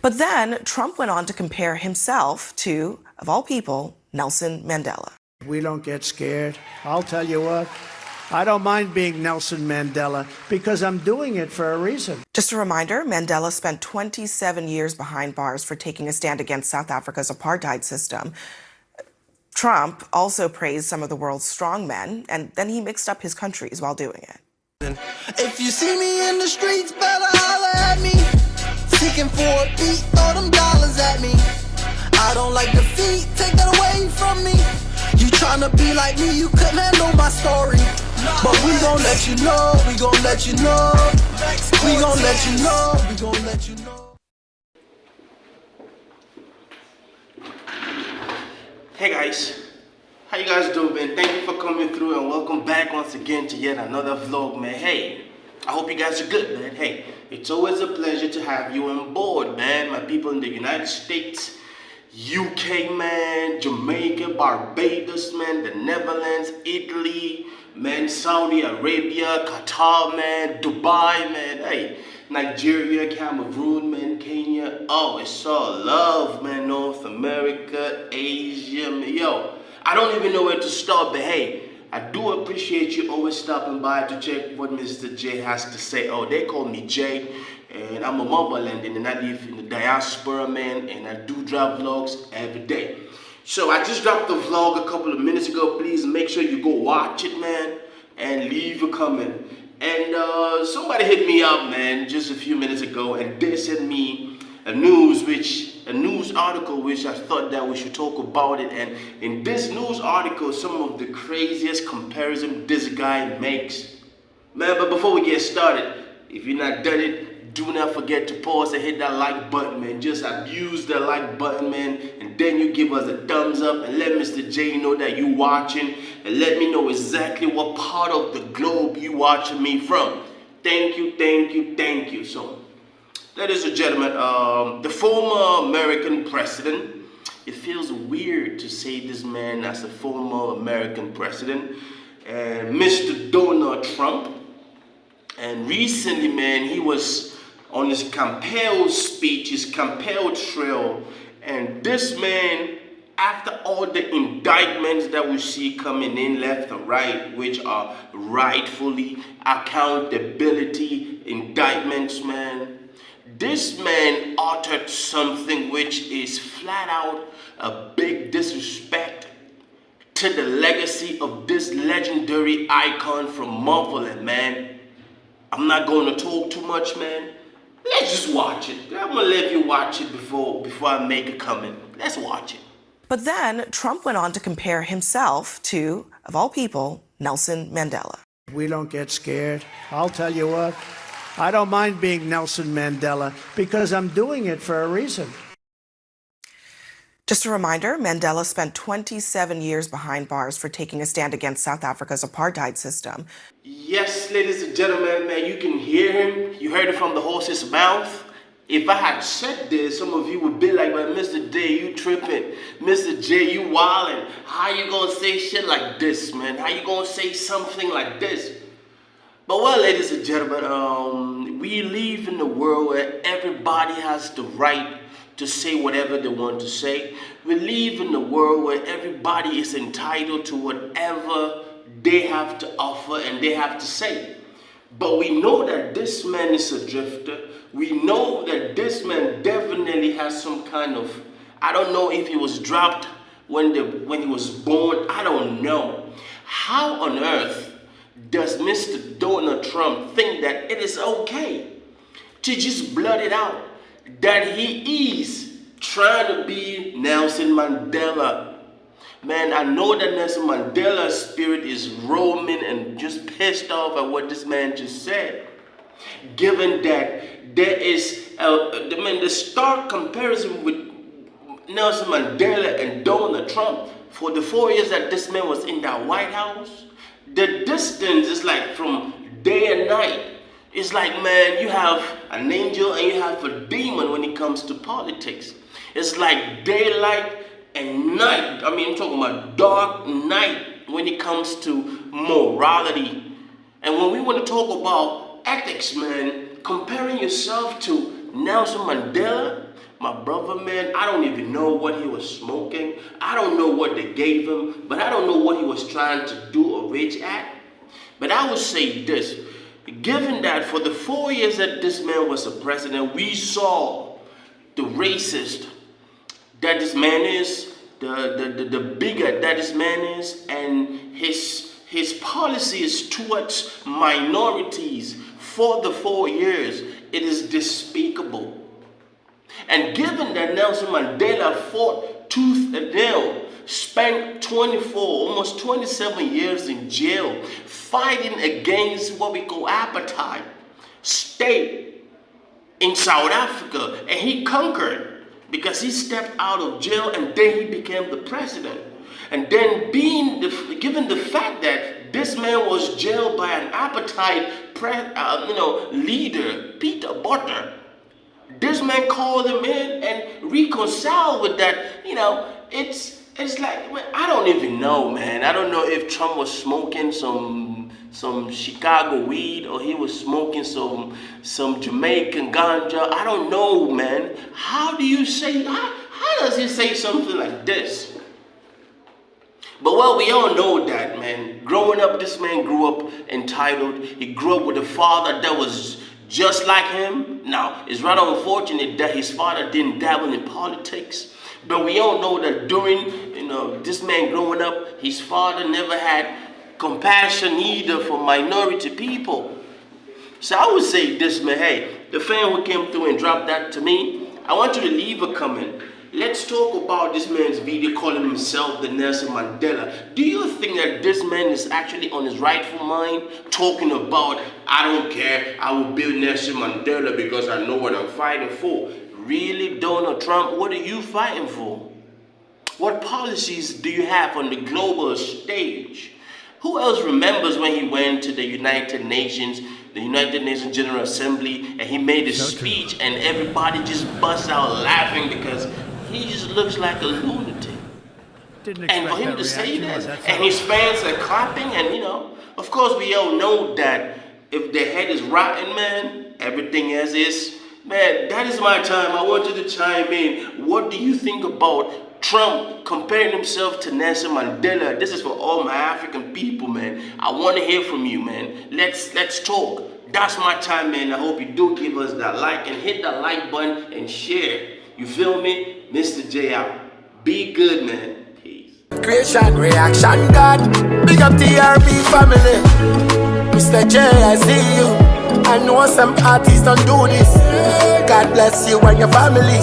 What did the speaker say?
But then Trump went on to compare himself to, of all people, Nelson Mandela. We don't get scared. I'll tell you what, I don't mind being Nelson Mandela because I'm doing it for a reason. Just a reminder, Mandela spent 27 years behind bars for taking a stand against South Africa's apartheid system. Trump also praised some of the world's strong men, and then he mixed up his countries while doing it. If you see me in the streets, better holler at me. Seeking for a beat, throw them dollars at me. I don't like defeat, take that away from me. You tryna be like me, you couldn't handle my story. But we gon' let you know, we gon' let you know. We gon' let you know, we gon' let you know. Hey guys, how you guys doing, man? Thank you for coming through and welcome back once again to yet another vlog, man. Hey, I hope you guys are good, man. Hey, it's always a pleasure to have you on board, man. My people in the United States, UK, man, Jamaica, Barbados, man, the Netherlands, Italy, man, Saudi Arabia, Qatar, man, Dubai, man, hey, Nigeria, Cameroon, man, Kenya. Oh, it's all love, man. North America, Asia, man. Yo, I don't even know where to start, but hey, I do appreciate you always stopping by to check what Mr. J has to say. Oh, they call me Jay, and I'm a motherland, and I live in the diaspora, man, and I do drop vlogs every day. So I just dropped the vlog a couple of minutes ago. Please make sure you go watch it, man, and leave a comment. And somebody hit me up, man, just a few minutes ago, and they sent me a news article which I thought that we should talk about it. And in this news article, some of the craziest comparison this guy makes, man. But before we get started, if you're not done it, do not forget to pause and hit that like button, man. Just abuse the like button, man, and then you give us a thumbs up and let Mr. J know that you watching, and let me know exactly what part of the globe you watching me from. Thank you, thank you, thank you. So, ladies and gentlemen, the former American president, it feels weird to say this man as a former American president, Mr. Donald Trump. And recently, man, he was on his compelled speech, his compelled trail. And this man, after all the indictments that we see coming in left and right, which are rightfully accountability indictments, man, this man uttered something which is flat out a big disrespect to the legacy of this legendary icon from Motherland, man. I'm not going to talk too much, man. Let's just watch it. I'm going to let you watch it before I make a comment. Let's watch it. But then Trump went on to compare himself to, of all people, Nelson Mandela. We don't get scared. I'll tell you what, I don't mind being Nelson Mandela because I'm doing it for a reason. Just a reminder, Mandela spent 27 years behind bars for taking a stand against South Africa's apartheid system. Yes, ladies and gentlemen, man, you can hear him. You heard it from the horse's mouth. If I had said this, some of you would be like, well, Mr. J, you tripping. Mr. J, you wildin'. How you gonna say shit like this, man? How you gonna say something like this? But well, ladies and gentlemen, we live in a world where everybody has the right to say whatever they want to say. We live in a world where everybody is entitled to whatever they have to offer and they have to say. But we know that this man is a drifter. We know that this man definitely has some kind of, I don't know if he was dropped when he was born. I don't know. How on earth does Mr. Donald Trump think that it is okay to just blurt it out that he is trying to be Nelson Mandela? Man, I know that Nelson Mandela's spirit is roaming and just pissed off at what this man just said. Given that there is the stark comparison with Nelson Mandela and Donald Trump for the 4 years that this man was in that White House, the distance is like from day and night. It's like, man, you have an angel and you have a demon when it comes to politics. It's like daylight and night. I mean, I'm talking about dark night when it comes to morality. And when we want to talk about ethics, man, comparing yourself to Nelson Mandela, my brother, man, I don't even know what he was smoking. I don't know what they gave him, but I don't know what he was trying to do or reach at. But I would say this, given that for the 4 years that this man was a president, we saw the racist that this man is, the bigot that this man is, and his policies towards minorities for the 4 years, it is despicable. And given that Nelson Mandela fought tooth and nail, spent 24, almost 27 years in jail, fighting against what we call apartheid state in South Africa, and he conquered because he stepped out of jail and then he became the president. And then given the fact that this man was jailed by an apartheid leader, Peter Butter, this man called him in and reconciled with that. It's like, I don't even know, man. I don't know if Trump was smoking some Chicago weed or he was smoking some Jamaican ganja. I don't know, man. How does he say something like this? But well, we all know that, man. Growing up, this man grew up entitled. He grew up with a father that was just like him. Now, it's rather unfortunate that his father didn't dabble in politics. But we all know that during, this man growing up, his father never had compassion either for minority people. So I would say this, man, hey, the fan who came through and dropped that to me, I want you to leave a comment. Let's talk about this man's video calling himself the Nelson Mandela. Do you think that this man is actually on his rightful mind, talking about, I don't care, I will build Nelson Mandela because I know what I'm fighting for? Really, Donald Trump, what are you fighting for? What policies do you have on the global stage? Who else remembers when he went to the United Nations General Assembly, and he made a speech and everybody just busts out laughing because he just looks like a lunatic? And for him to say that, and his fans are clapping, and of course we all know that if their head is rotten, man, everything else is. Man, that is my time. I want you to chime in. What do you think about Trump comparing himself to Nelson Mandela? This is for all my African people, man. I want to hear from you, man. Let's talk. That's my time, man. I hope you do give us that like and hit that like button and share. You feel me? Misterjaay out. Be good, man. Peace. Creation, reaction, God. Big up TRB family. Misterjaay, I see you. I know some artists don't do this. God bless you and your family.